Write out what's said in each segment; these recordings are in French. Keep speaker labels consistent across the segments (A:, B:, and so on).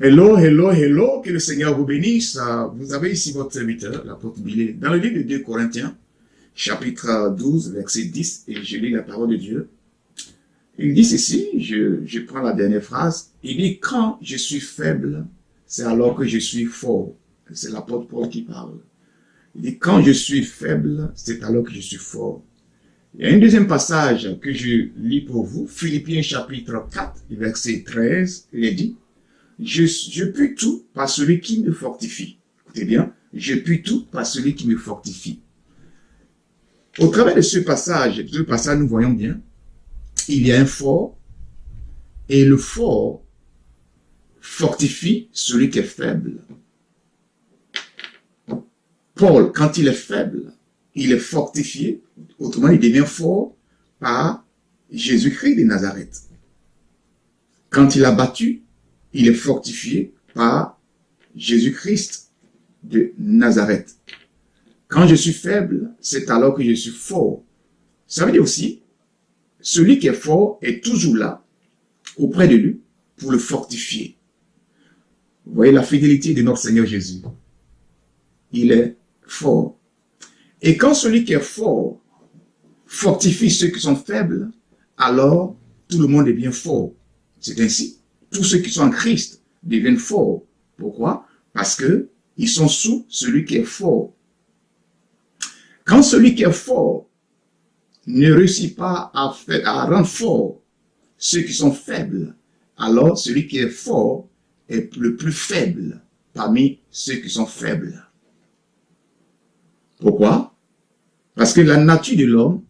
A: Hello, hello, hello, que le Seigneur vous bénisse. Vous avez ici votre serviteur, l'apôtre Billy, dans le livre de 2 Corinthiens, chapitre 12, verset 10, et je lis la parole de Dieu. Il dit ceci, je prends la dernière phrase, il dit « Quand je suis faible, c'est alors que je suis fort ». C'est l'apôtre Paul qui parle. Il dit « Quand je suis faible, c'est alors que je suis fort ». Il y a un deuxième passage que je lis pour vous, Philippiens chapitre 4, verset 13, il dit « Je puis tout par celui qui me fortifie ». Écoutez bien, « Je puis tout par celui qui me fortifie ». Au travers de ce passage, nous voyons bien, il y a un fort, et le fort fortifie celui qui est faible. Paul, quand il est faible, il est fortifié, autrement il devient fort par Jésus-Christ de Nazareth. Quand il a battu, il est fortifié par Jésus-Christ de Nazareth. Quand je suis faible, c'est alors que je suis fort. Ça veut dire aussi, celui qui est fort est toujours là, auprès de lui, pour le fortifier. Vous voyez la fidélité de notre Seigneur Jésus. Il est fort. Et quand celui qui est fort fortifie ceux qui sont faibles, alors tout le monde est bien fort. C'est ainsi. Tous ceux qui sont en Christ deviennent forts. Pourquoi? Parce que ils sont sous celui qui est fort. Quand celui qui est fort ne réussit pas à rendre fort ceux qui sont faibles, alors celui qui est fort est le plus faible parmi ceux qui sont faibles. Pourquoi? Parce que la nature de l'homme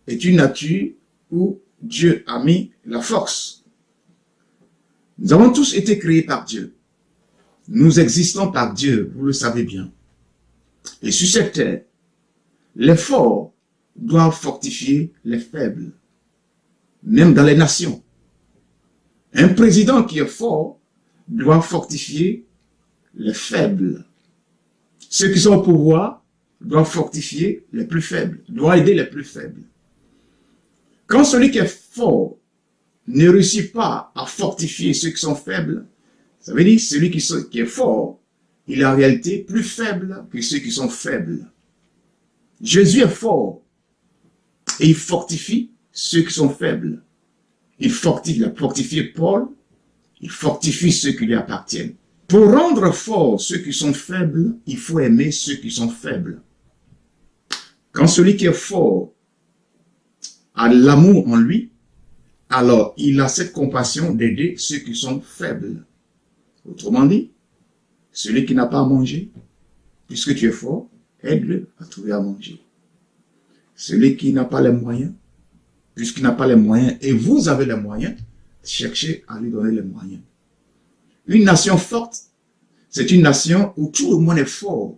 A: est une nature où Dieu a mis la force. Nous avons tous été créés par Dieu. Nous existons par Dieu, vous le savez bien. Et sur cette terre, les forts doivent fortifier les faibles, même dans les nations. Un président qui est fort doit fortifier les faibles. Ceux qui sont au pouvoir doivent fortifier les plus faibles, doivent aider les plus faibles. Quand celui qui est fort ne réussit pas à fortifier ceux qui sont faibles, ça veut dire celui qui est fort, il est en réalité plus faible que ceux qui sont faibles. Jésus est fort et il fortifie ceux qui sont faibles. Il a fortifié Paul, il fortifie ceux qui lui appartiennent. Pour rendre fort ceux qui sont faibles, il faut aimer ceux qui sont faibles. Quand celui qui est fort a l'amour en lui, alors il a cette compassion d'aider ceux qui sont faibles. Autrement dit, celui qui n'a pas à manger, puisque tu es fort, aide-le à trouver à manger. Celui qui n'a pas les moyens, puisqu'il n'a pas les moyens, et vous avez les moyens, cherchez à lui donner les moyens. Une nation forte, c'est une nation où tout le monde est fort.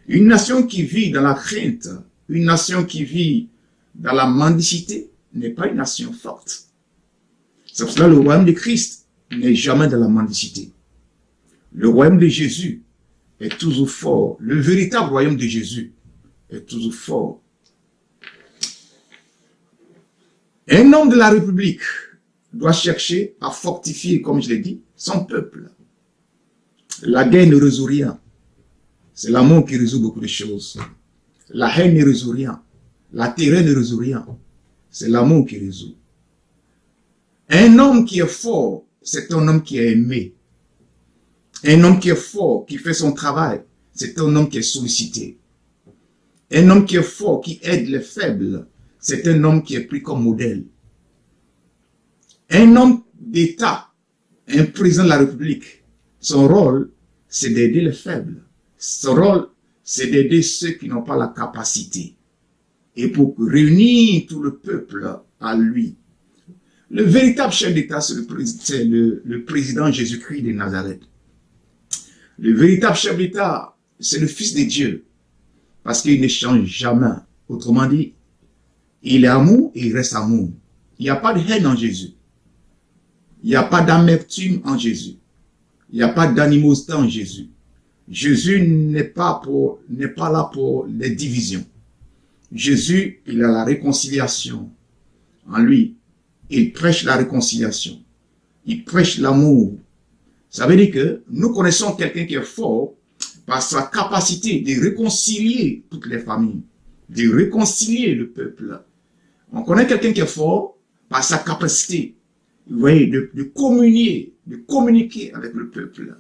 A: Une nation qui vit dans la crainte, une nation qui vit dans la mendicité, n'est pas une nation forte. C'est pour cela que le royaume de Christ n'est jamais dans la mendicité. Le royaume de Jésus est toujours fort. Le véritable royaume de Jésus est toujours fort. Un homme de la République doit chercher à fortifier, comme je l'ai dit, son peuple. La guerre ne résout rien. C'est l'amour qui résout beaucoup de choses. La haine ne résout rien. La terreur ne résout rien. C'est l'amour qui résout. Un homme qui est fort, c'est un homme qui est aimé. Un homme qui est fort, qui fait son travail, c'est un homme qui est sollicité. Un homme qui est fort, qui aide les faibles, c'est un homme qui est pris comme modèle. Un homme d'État, un président de la République, son rôle, c'est d'aider les faibles. Son rôle, c'est d'aider ceux qui n'ont pas la capacité. Et pour réunir tout le peuple à lui. Le véritable chef d'État, c'est le président Jésus-Christ de Nazareth. Le véritable chef d'État, c'est le Fils de Dieu. Parce qu'il ne change jamais. Autrement dit, il est amour et il reste amour. Il n'y a pas de haine en Jésus. Il n'y a pas d'amertume en Jésus. Il n'y a pas d'animosité en Jésus. Jésus n'est pas là pour les divisions. Jésus, il a la réconciliation en lui. Il prêche la réconciliation. Il prêche l'amour. Ça veut dire que nous connaissons quelqu'un qui est fort par sa capacité de réconcilier toutes les familles, de réconcilier le peuple. On connaît quelqu'un qui est fort par sa capacité, vous voyez, de communiquer avec le peuple.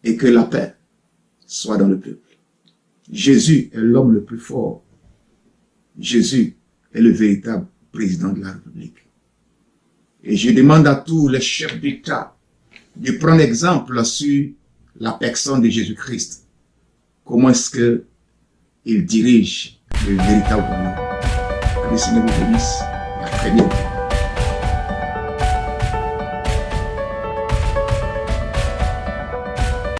A: Et que la paix soit dans le peuple. Jésus est l'homme le plus fort. Jésus est le véritable président de la République. Et je demande à tous les chefs d'État de prendre exemple sur la personne de Jésus-Christ. Comment est-ce qu'il dirige le véritable monde. Que le Seigneur vous bénisse et à très bientôt.